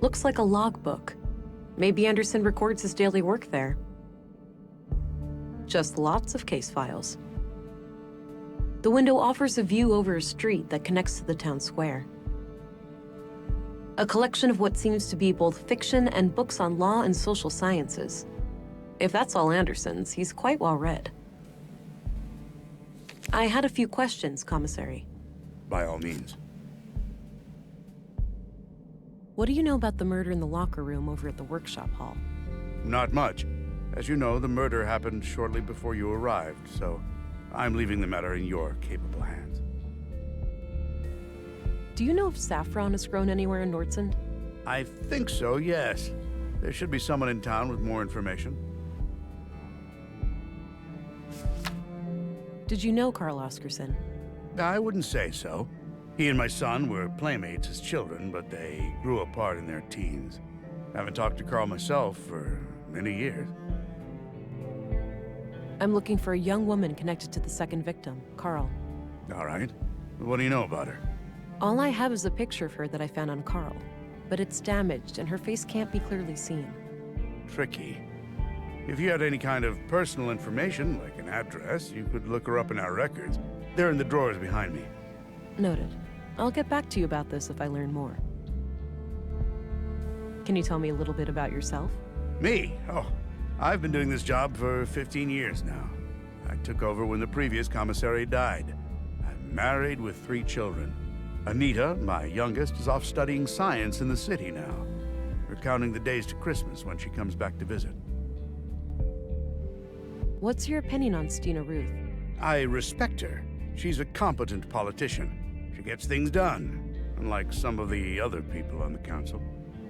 Looks like a logbook. Maybe Anderson records his daily work there. Just lots of case files. The window offers a view over a street that connects to the town square. A collection of what seems to be both fiction and books on law and social sciences. If that's all Anderson's, he's quite well read. I had a few questions, Commissary. By all means. What do you know about the murder in the locker room over at the workshop hall? Not much. As you know, the murder happened shortly before you arrived, so I'm leaving the matter in your capable hands. Do you know if saffron is grown anywhere in Nordsund? I think so, yes. There should be someone in town with more information. Did you know Carl Oscarson? I wouldn't say so. He and my son were playmates as children, but they grew apart in their teens. I haven't talked to Carl myself for many years. I'm looking for a young woman connected to the second victim, Carl. All right. What do you know about her? All I have is a picture of her that I found on Carl, but it's damaged and her face can't be clearly seen. Tricky. If you had any kind of personal information, like an address, you could look her up in our records. They're in the drawers behind me. Noted. I'll get back to you about this if I learn more. Can you tell me a little bit about yourself? Me? Oh, I've been doing this job for 15 years now. I took over when the previous commissary died. I'm married with 3 children. Anita, my youngest, is off studying science in the city now. We're counting the days to Christmas when she comes back to visit. What's your opinion on Stina Ruth? I respect her. She's a competent politician. She gets things done, unlike some of the other people on the council.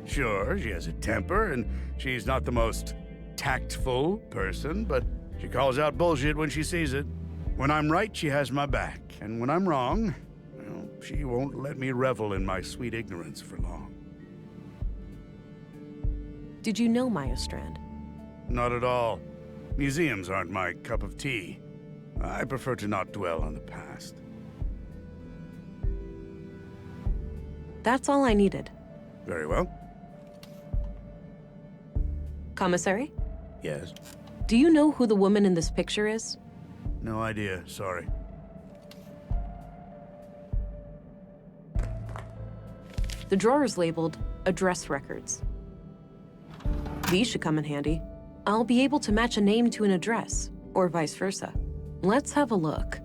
Sure, she has a temper, and she's not the most tactful person, but she calls out bullshit when she sees it. When I'm right, she has my back, and when I'm wrong, well, she won't let me revel in my sweet ignorance for long. Did you know Maya Strand? Not at all. Museums aren't my cup of tea. I prefer to not dwell on the past. That's all I needed. Very well. Commissary? Yes? Do you know who the woman in this picture is? No idea, sorry. The drawer is labeled Address Records. These should come in handy. I'll be able to match a name to an address, or vice versa. Let's have a look.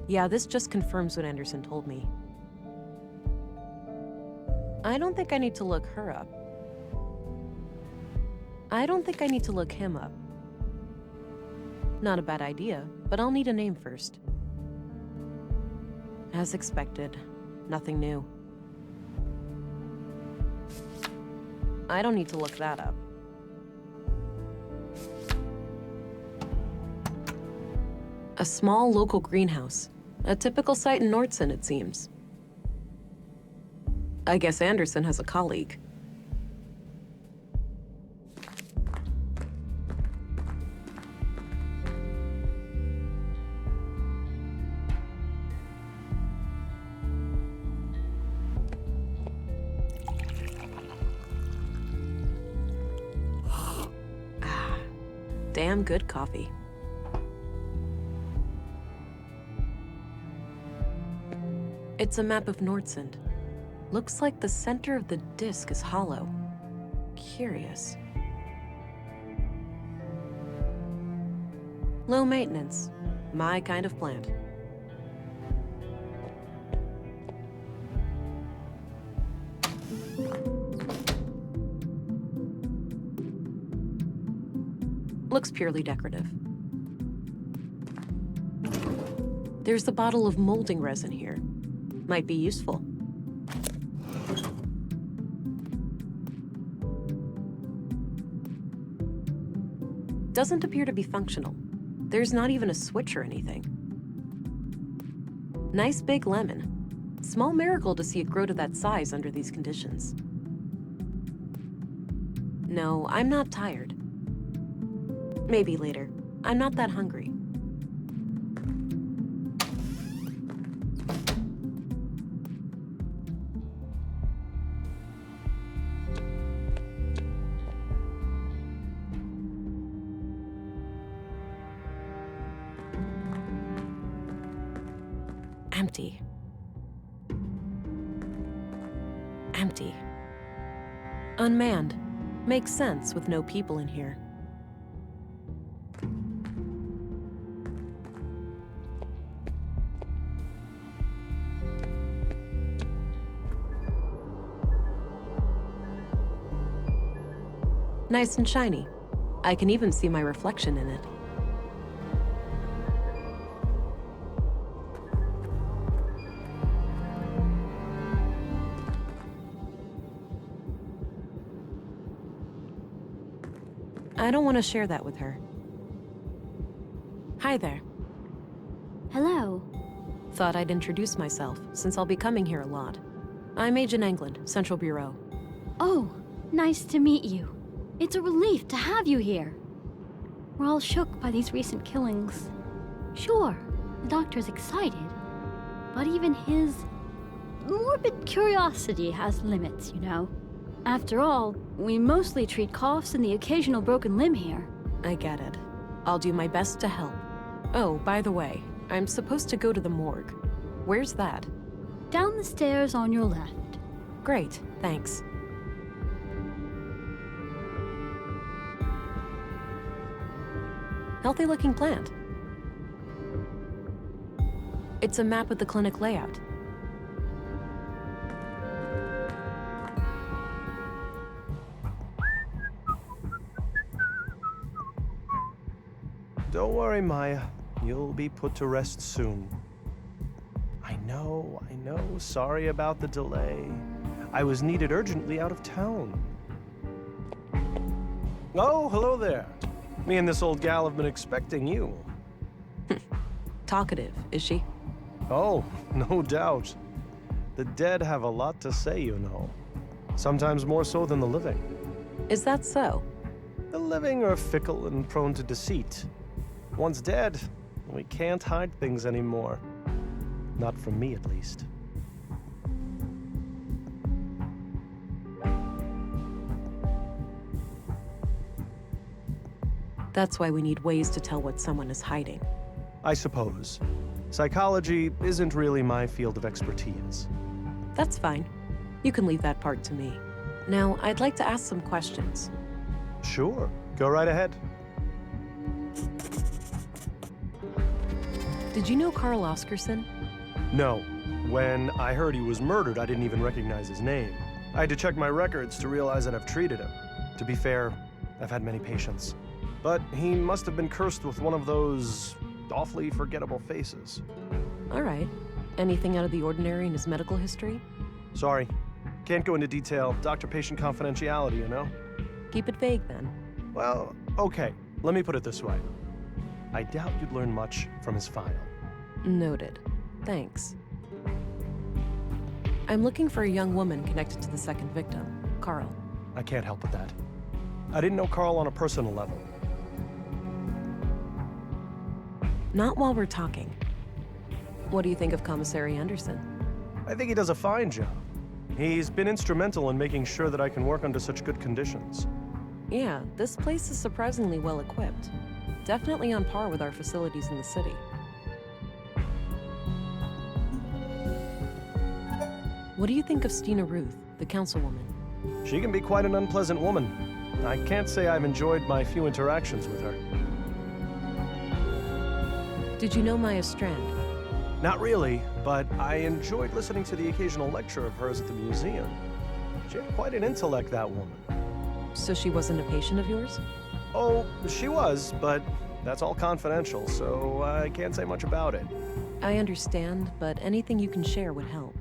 Yeah, this just confirms what Anderson told me. I don't think I need to look her up. I don't think I need to look him up. Not a bad idea, but I'll need a name first. As expected, nothing new. I don't need to look that up. A small local greenhouse. A typical site in Nordsund, it seems. I guess Anderson has a colleague. Damn good coffee. It's a map of Nordsund. Looks like the center of the disc is hollow. Curious. Low maintenance. My kind of plant. Looks purely decorative. There's the bottle of molding resin here. Might be useful. Doesn't appear to be functional. There's not even a switch or anything. Nice big lemon. Small miracle to see it grow to that size under these conditions. No, I'm not tired. Maybe later. I'm not that hungry. Empty. Empty. Unmanned. Makes sense with no people in here. Nice and shiny. I can even see my reflection in it. I don't want to share that with her. Hi there. Hello. Thought I'd introduce myself, since I'll be coming here a lot. I'm Agent England, Central Bureau. Oh, nice to meet you. It's a relief to have you here. We're all shook by these recent killings. Sure, the doctor's excited, but even his morbid curiosity has limits, you know. After all, we mostly treat coughs and the occasional broken limb here. I get it. I'll do my best to help. Oh, by the way, I'm supposed to go to the morgue. Where's that? Down the stairs on your left. Great, thanks. Healthy-looking plant. It's a map of the clinic layout. Don't worry, Maya. You'll be put to rest soon. I know. Sorry about the delay. I was needed urgently out of town. Oh, hello there. Me and this old gal have been expecting you. Talkative, is she? Oh, no doubt. The dead have a lot to say, you know. Sometimes more so than the living. Is that so? The living are fickle and prone to deceit. Once dead, we can't hide things anymore. Not from me, at least. That's why we need ways to tell what someone is hiding. I suppose. Psychology isn't really my field of expertise. That's fine. You can leave that part to me. Now, I'd like to ask some questions. Sure, go right ahead. Did you know Carl Oscarson? No. When I heard he was murdered, I didn't even recognize his name. I had to check my records to realize that I've treated him. To be fair, I've had many patients. But he must have been cursed with one of those awfully forgettable faces. All right. Anything out of the ordinary in his medical history? Sorry. Can't go into detail. Doctor-patient confidentiality, you know? Keep it vague, then. Well, okay. Let me put it this way. I doubt you'd learn much from his file. Noted. Thanks. I'm looking for a young woman connected to the second victim, Carl. I can't help with that. I didn't know Carl on a personal level. Not while we're talking. What do you think of Commissary Anderson? I think he does a fine job. He's been instrumental in making sure that I can work under such good conditions. Yeah, this place is surprisingly well equipped. Definitely on par with our facilities in the city. What do you think of Stina Ruth, the councilwoman? She can be quite an unpleasant woman. I can't say I've enjoyed my few interactions with her. Did you know Maya Strand? Not really, but I enjoyed listening to the occasional lecture of hers at the museum. She had quite an intellect, that woman. So she wasn't a patient of yours? Oh, she was, but that's all confidential, so I can't say much about it. I understand, but anything you can share would help.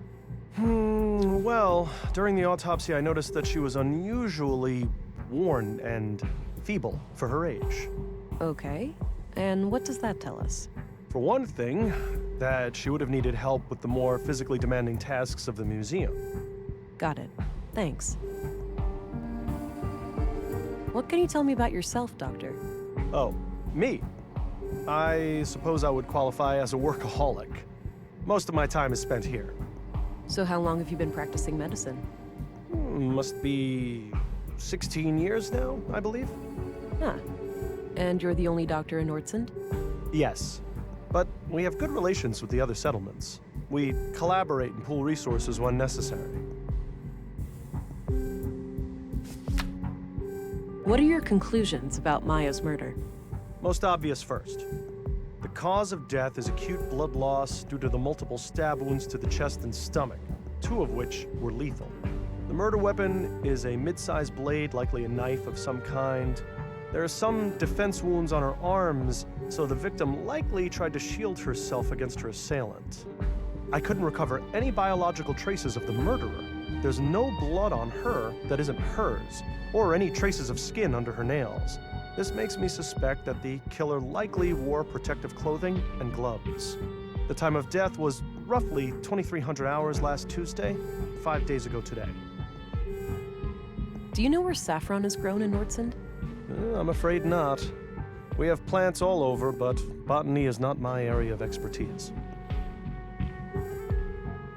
Well, during the autopsy, I noticed that she was unusually worn and feeble for her age. Okay, and what does that tell us? For one thing, that she would have needed help with the more physically demanding tasks of the museum. Got it. Thanks. What can you tell me about yourself, Doctor? Oh, me? I suppose I would qualify as a workaholic. Most of my time is spent here. So how long have you been practicing medicine? Must be 16 years now, I believe. Huh. And you're the only doctor in Nordsund? Yes. But We have good relations with the other settlements. We collaborate and pool resources when necessary. What are your conclusions about Maya's murder? Most obvious first. The cause of death is acute blood loss due to the multiple stab wounds to the chest and stomach, 2 of which were lethal. The murder weapon is a mid-sized blade, likely a knife of some kind. There are some defense wounds on her arms, so the victim likely tried to shield herself against her assailant. I couldn't recover any biological traces of the murderer. There's no blood on her that isn't hers, or any traces of skin under her nails. This makes me suspect that the killer likely wore protective clothing and gloves. The time of death was roughly 2300 hours last Tuesday, 5 days ago today. Do you know where saffron is grown in Nordsund? I'm afraid not. We have plants all over, but botany is not my area of expertise.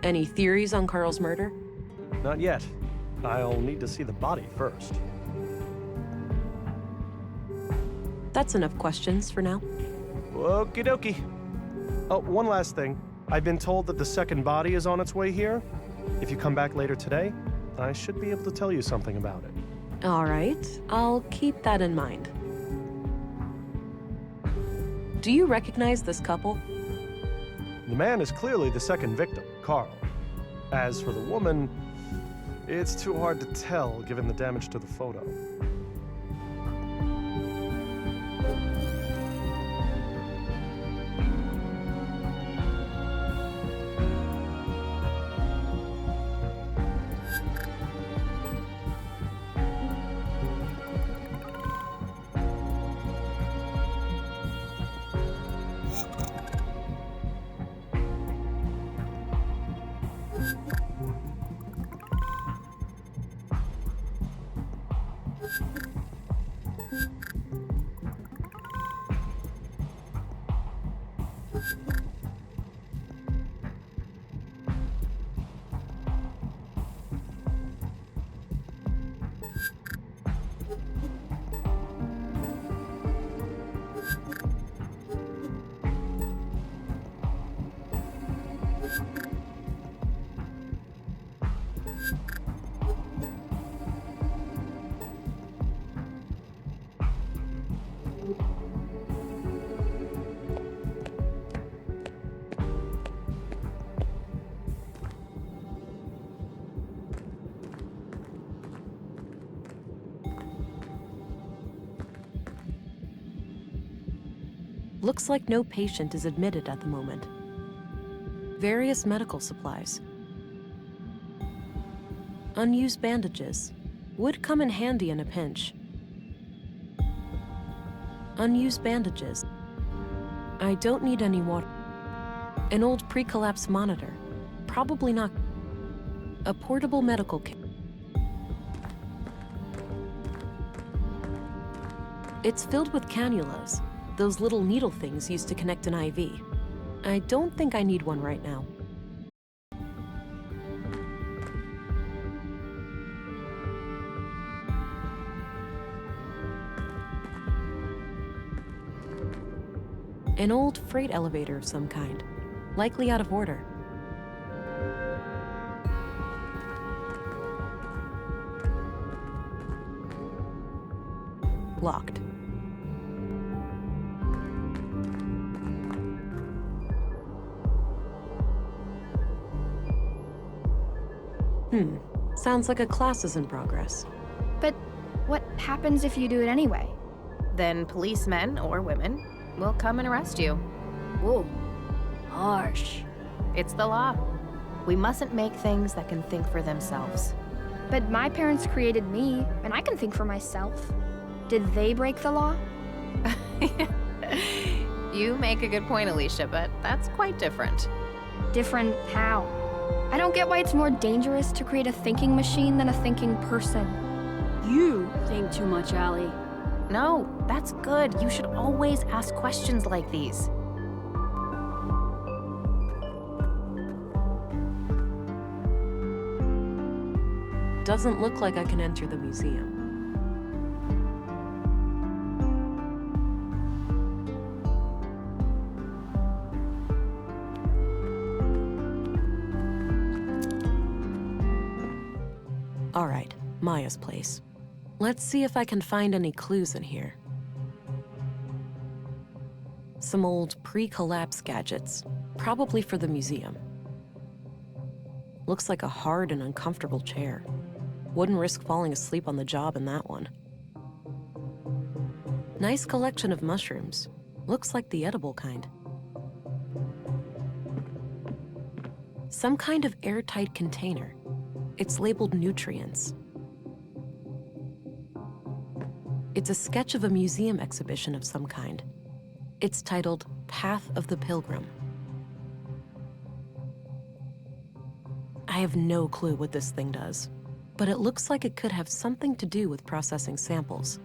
Any theories on Carl's murder? Not yet. I'll need to see the body first. That's enough questions for now. Okie dokie. Oh, one last thing. I've been told that the second body is on its way here. If you come back later today, I should be able to tell you something about it. All right, I'll keep that in mind. Do you recognize this couple? The man is clearly the second victim, Carl. As for the woman, it's too hard to tell given the damage to the photo. Looks like no patient is admitted at the moment. Various medical supplies. Unused bandages. Would come in handy in a pinch. Unused bandages. I don't need any water. An old pre-collapse monitor. Probably not. A portable medical kit. It's filled with cannulas. Those little needle things used to connect an IV. I don't think I need one right now. An old freight elevator of some kind, likely out of order. Locked. Sounds like a class is in progress. But what happens if you do it anyway? Then policemen, or women, will come and arrest you. Whoa. Harsh. It's the law. We mustn't make things that can think for themselves. But my parents created me, and I can think for myself. Did they break the law? You make a good point, Alicia, but that's quite different. Different how? I don't get why it's more dangerous to create a thinking machine than a thinking person. You think too much, Allie. No, that's good. You should always ask questions like these. Doesn't look like I can enter the museum. All right, Maya's place. Let's see if I can find any clues in here. Some old pre-collapse gadgets, probably for the museum. Looks like a hard and uncomfortable chair. Wouldn't risk falling asleep on the job in that one. Nice collection of mushrooms. Looks like the edible kind. Some kind of airtight container. It's labeled nutrients. It's a sketch of a museum exhibition of some kind. It's titled Path of the Pilgrim. I have no clue what this thing does, but it looks like it could have something to do with processing samples.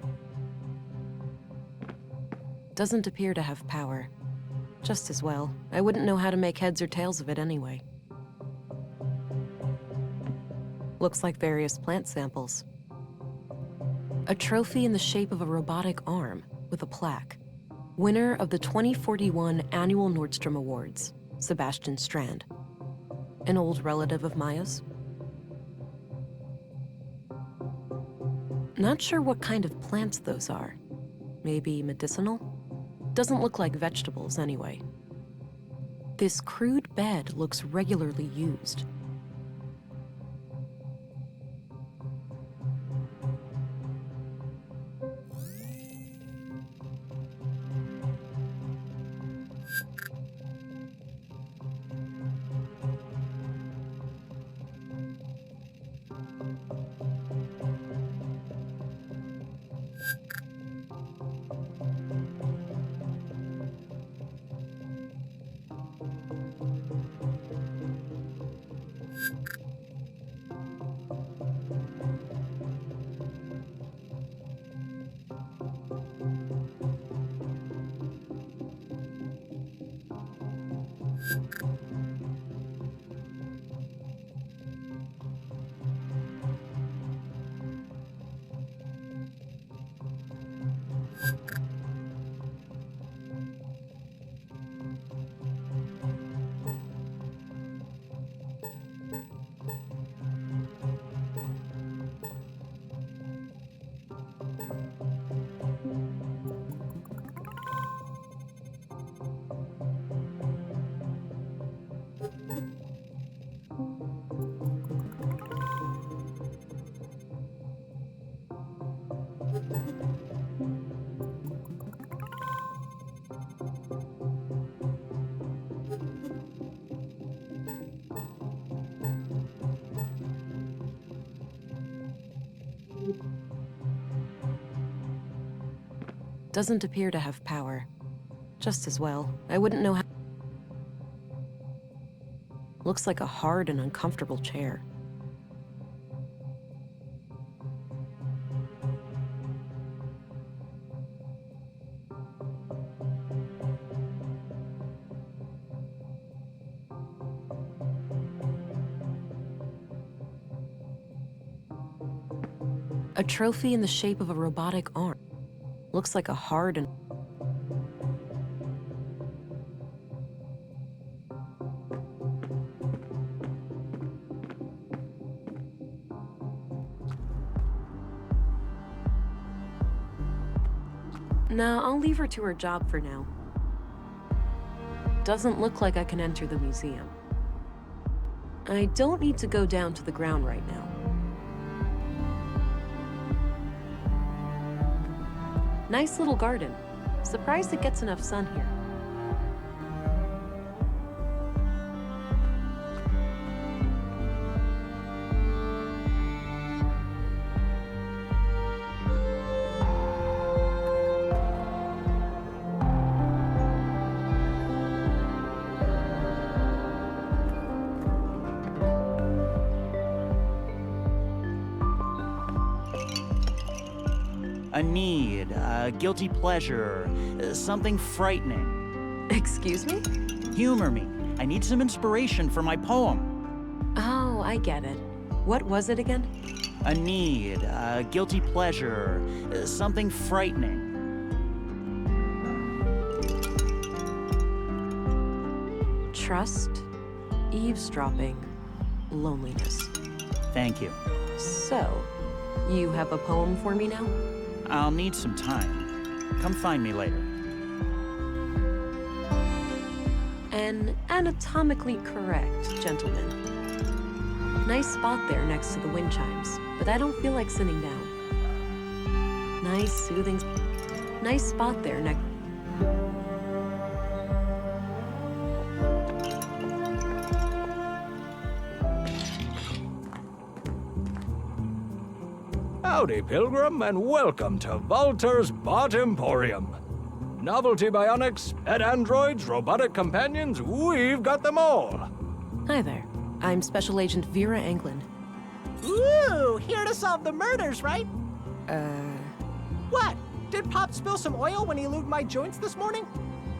Doesn't appear to have power. Just as well. I wouldn't know how to make heads or tails of it anyway. Looks like various plant samples. A trophy in the shape of a robotic arm with a plaque. Winner of the 2041 Annual Nordstrom Awards, Sebastian Strand. An old relative of Maya's. Not sure what kind of plants those are. Maybe medicinal? Doesn't look like vegetables anyway. This crude bed looks regularly used. Doesn't appear to have power. Just as well. I wouldn't know how. Looks like a hard and uncomfortable chair. A trophy in the shape of a robotic arm. Looks like a hard and... Nah, I'll leave her to her job for now. Doesn't look like I can enter the museum. I don't need to go down to the ground right now. Nice little garden. Surprised it gets enough sun here. A need, a guilty pleasure, something frightening. Excuse me? Humor me. I need some inspiration for my poem. Oh, I get it. What was it again? A need, a guilty pleasure, something frightening. Trust, eavesdropping, loneliness. Thank you. So, you have a poem for me now? I'll need some time. Come find me later. An anatomically correct gentleman. Nice spot there next to the wind chimes, but I don't feel like sitting down. Nice, soothing... Nice spot there next... Howdy, Pilgrim, and welcome to Walter's Bot Emporium. Novelty bionics, pet androids, robotic companions, we've got them all. Hi there. I'm Special Agent Vera Anglin. Ooh, here to solve the murders, right? Uh... What? Did Pop spill some oil when he lubed my joints this morning?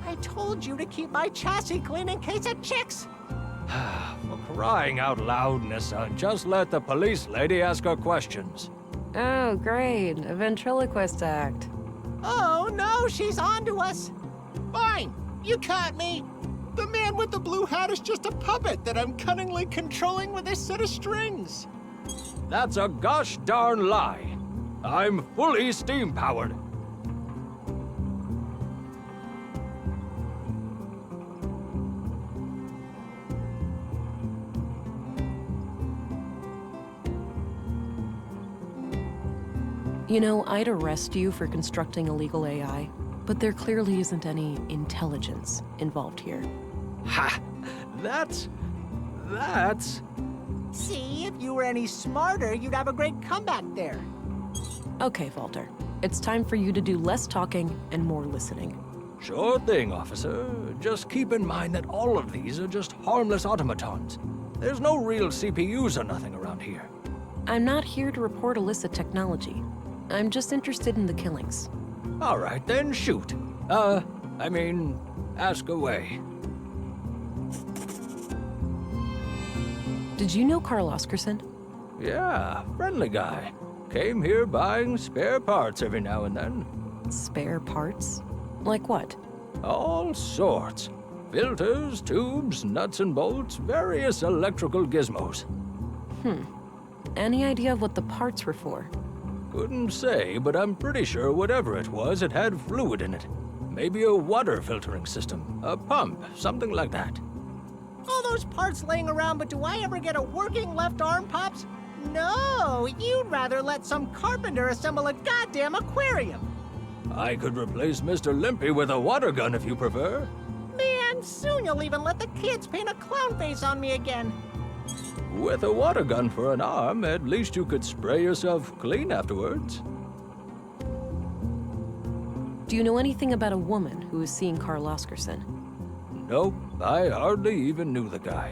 I told you to keep my chassis clean in case of chicks. For crying out loud, Nissa, just let the police lady ask her questions. Oh, great. A ventriloquist act. Oh, no, she's on to us. Fine, you caught me. The man with the blue hat is just a puppet that I'm cunningly controlling with this set of strings. That's a gosh darn lie. I'm fully steam-powered. You know, I'd arrest you for constructing illegal AI, but there clearly isn't any intelligence involved here. Ha! That's... See, if you were any smarter, you'd have a great comeback there. Okay, Walter. It's time for you to do less talking and more listening. Sure thing, officer. Just keep in mind that all of these are just harmless automatons. There's no real CPUs or nothing around here. I'm not here to report illicit technology. I'm just interested in the killings. All right, then shoot. Ask away. Did you know Carl Oscarson? Yeah, friendly guy. Came here buying spare parts every now and then. Spare parts? Like what? All sorts. Filters, tubes, nuts and bolts, various electrical gizmos. Any idea of what the parts were for? Couldn't say, but I'm pretty sure whatever it was, it had fluid in it. Maybe a water filtering system, a pump, something like that. All those parts laying around, but do I ever get a working left arm, Pops? No, you'd rather let some carpenter assemble a goddamn aquarium. I could replace Mr. Limpy with a water gun if you prefer. Man, soon you'll even let the kids paint a clown face on me again. With a water gun for an arm, at least you could spray yourself clean afterwards. Do you know anything about a woman who was seeing Carl Oscarson? Nope, I hardly even knew the guy.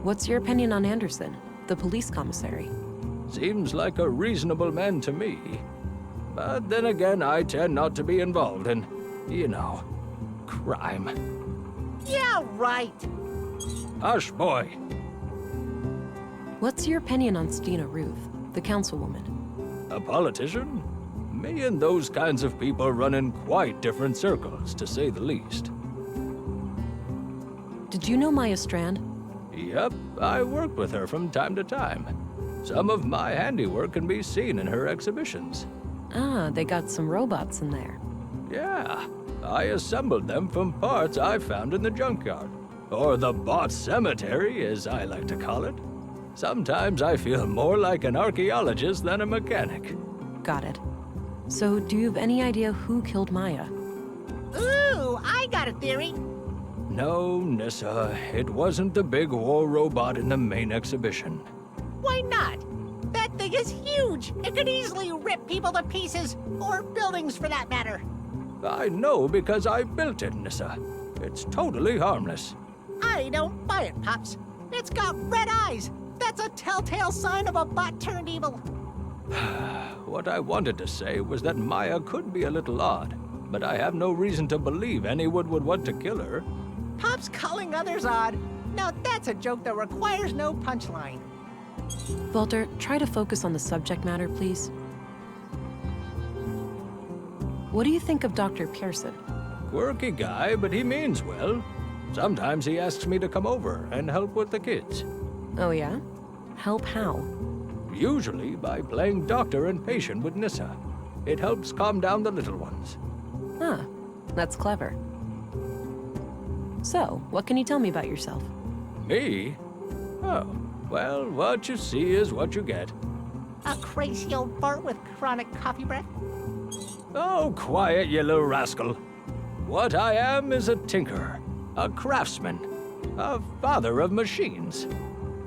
What's your opinion on Anderson, the police commissary? Seems like a reasonable man to me. But then again, I tend not to be involved in, crime. Yeah, right. Hush, boy. What's your opinion on Stina Ruth, the councilwoman? A politician? Me and those kinds of people run in quite different circles, to say the least. Did you know Maya Strand? Yep, I worked with her from time to time. Some of my handiwork can be seen in her exhibitions. Ah, they got some robots in there. Yeah, I assembled them from parts I found in the junkyard. Or the bot cemetery, as I like to call it. Sometimes I feel more like an archaeologist than a mechanic. Got it. So, do you have any idea who killed Maya? Ooh, I got a theory. No, Nissa, it wasn't the big war robot in the main exhibition. Why not? That thing is huge. It could easily rip people to pieces, or buildings for that matter. I know because I built it, Nissa. It's totally harmless. I don't buy it, Pops. It's got red eyes. That's a telltale sign of a bot turned evil. What I wanted to say was that Maya could be a little odd, but I have no reason to believe anyone would want to kill her. Pop's calling others odd. Now that's a joke that requires no punchline. Walter, try to focus on the subject matter, please. What do you think of Dr. Pearson? Quirky guy, but he means well. Sometimes he asks me to come over and help with the kids. Oh yeah? Help how? Usually by playing doctor and patient with Nissa. It helps calm down the little ones. Ah, that's clever. So, what can you tell me about yourself? Me? Oh, well, what you see is what you get. A crazy old fart with chronic coffee breath? Oh, quiet, you little rascal. What I am is a tinker, a craftsman, a father of machines.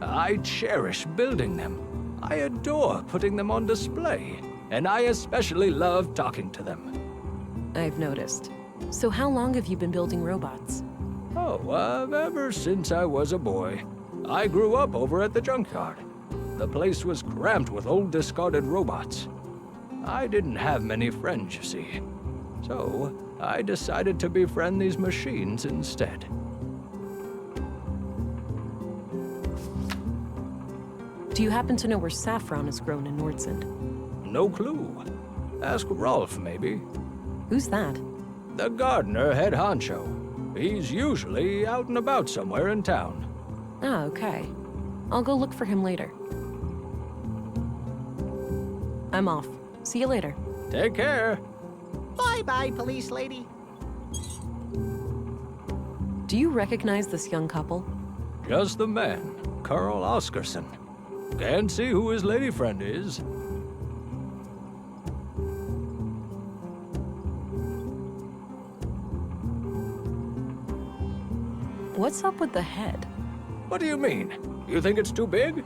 I cherish building them. I adore putting them on display, and I especially love talking to them. I've noticed. So how long have you been building robots? Oh, ever since I was a boy. I grew up over at the junkyard. The place was crammed with old discarded robots. I didn't have many friends, you see. So, I decided to befriend these machines instead. Do you happen to know where saffron is grown in Nordsund? No clue. Ask Rolf, maybe. Who's that? The gardener head honcho. He's usually out and about somewhere in town. Ah, okay. I'll go look for him later. I'm off. See you later. Take care. Bye-bye, police lady. Do you recognize this young couple? Just the man, Carl Oscarson. Can't see who his lady friend is. What's up with the head? What do you mean? You think it's too big?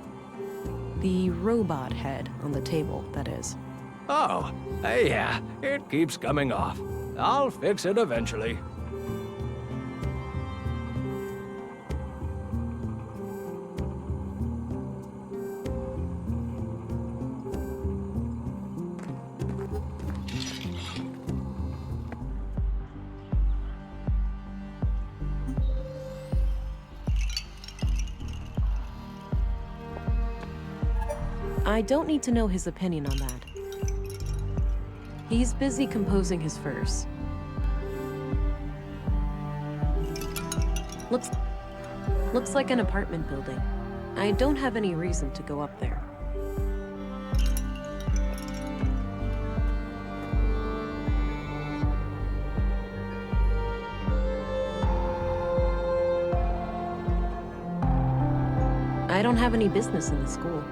The robot head on the table, that is. Oh, yeah, it keeps coming off. I'll fix it eventually. I don't need to know his opinion on that. He's busy composing his verse. Looks like an apartment building. I don't have any reason to go up there. I don't have any business in the school.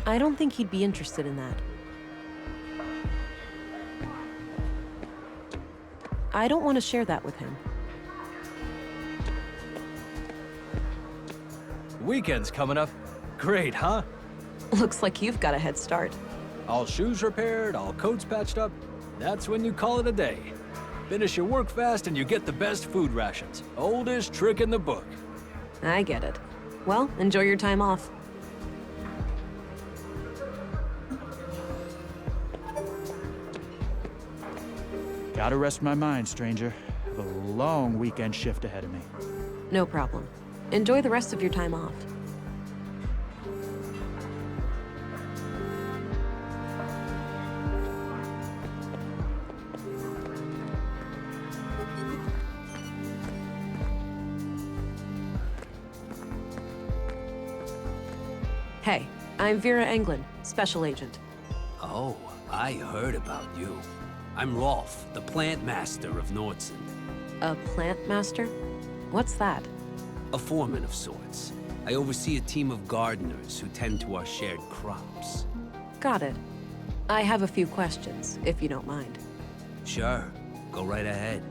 I don't think he'd be interested in that. I don't want to share that with him. Weekend's coming up. Great, huh? Looks like you've got a head start. All shoes repaired, all coats patched up. That's when you call it a day. Finish your work fast and you get the best food rations. Oldest trick in the book. I get it. Well, enjoy your time off. Gotta rest my mind, stranger. Have a long weekend shift ahead of me. No problem. Enjoy the rest of your time off. Hey, I'm Vera Englund, Special Agent. Oh, I heard about you. I'm Rolf, the plant master of Nordsund. A plant master? What's that? A foreman of sorts. I oversee a team of gardeners who tend to our shared crops. Got it. I have a few questions, if you don't mind. Sure, go right ahead.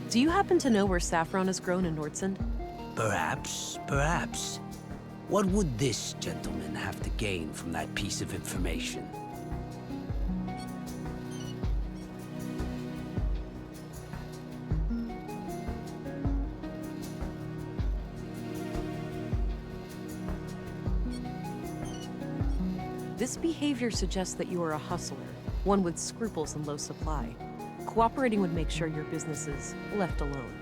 Do you happen to know where saffron is grown in Nordsund? Perhaps, perhaps. What would this gentleman have to gain from that piece of information? This behavior suggests that you are a hustler, one with scruples and low supply. Cooperating would make sure your business is left alone.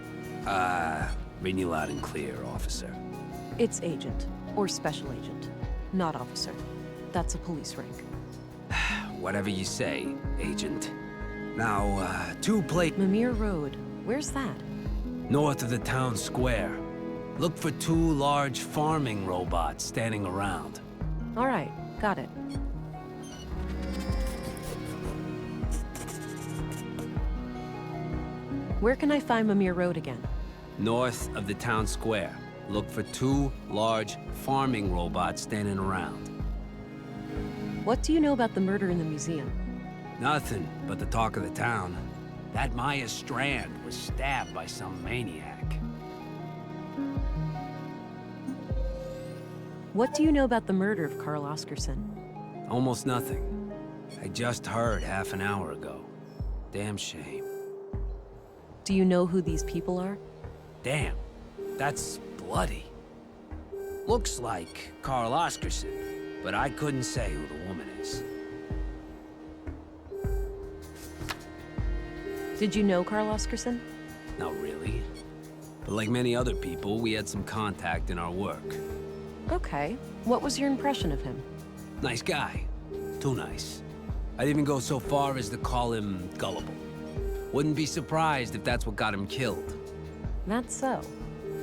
Read you loud and clear, officer. It's agent, or special agent. Not officer. That's a police rank. Whatever you say, Agent. Now, Mimir Road. Where's that? north of the town square. Look for 2 large farming robots standing around. All right, got it. Where can I find Mimir Road again? North of the town square. Look for 2 large farming robots standing around. What do you know about the murder in the museum? Nothing but the talk of the town. That Maya Strand was stabbed by some maniac. What do you know about the murder of Carl Oscarson? Almost nothing. I just heard half an hour ago. Damn shame. Do you know who these people are? Damn, that's bloody. Looks like Carl Oscarson, but I couldn't say who the woman is. Did you know Carl Oscarson? Not really. But like many other people, we had some contact in our work. Okay. What was your impression of him? Nice guy. Too nice. I'd even go so far as to call him gullible. Wouldn't be surprised if that's what got him killed. That's so.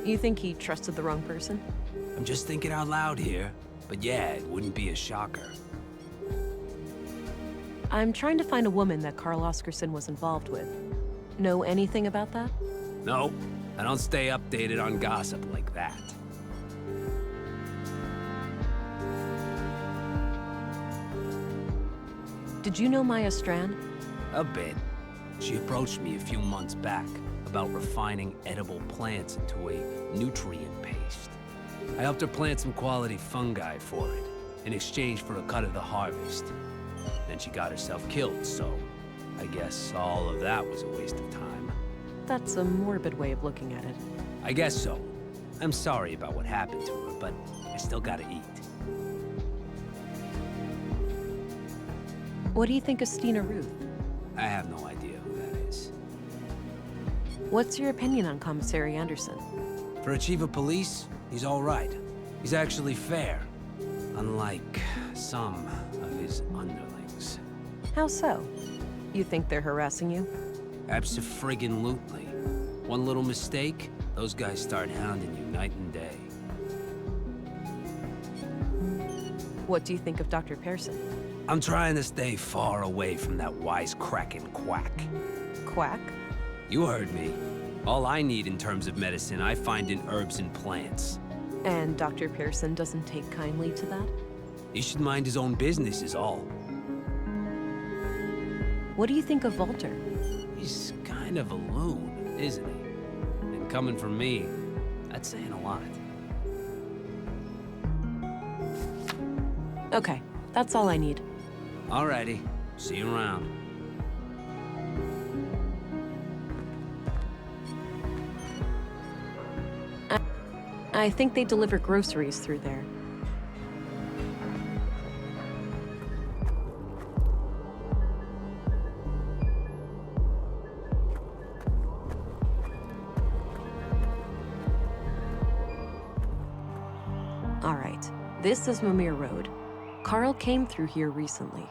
You think he trusted the wrong person? I'm just thinking out loud here. But yeah, it wouldn't be a shocker. I'm trying to find a woman that Carl Oscarson was involved with. Know anything about that? No, I don't stay updated on gossip like that. Did you know Maya Strand? A bit. She approached me a few months back about refining edible plants into a nutrient paste. I helped her plant some quality fungi for it, in exchange for a cut of the harvest. Then she got herself killed, so I guess all of that was a waste of time. That's a morbid way of looking at it. I guess so. I'm sorry about what happened to her, but I still gotta eat. What do you think of Stina Ruth? I have no idea who that is. What's your opinion on Commissary Anderson? For a chief of police, he's all right. He's actually fair, unlike some of his underlings. How so? You think they're harassing you? Abso-friggin-lutely. One little mistake, those guys start hounding you night and day. What do you think of Dr. Pearson? I'm trying to stay far away from that wisecracking quack. Quack? You heard me. All I need in terms of medicine, I find in herbs and plants. And Dr. Pearson doesn't take kindly to that? He should mind his own business is all. What do you think of Walter? He's kind of a loon, isn't he? And coming from me, that's saying a lot. Okay, that's all I need. Alrighty, see you around. I think they deliver groceries through there. All right, this is Mimir Road. Carl came through here recently.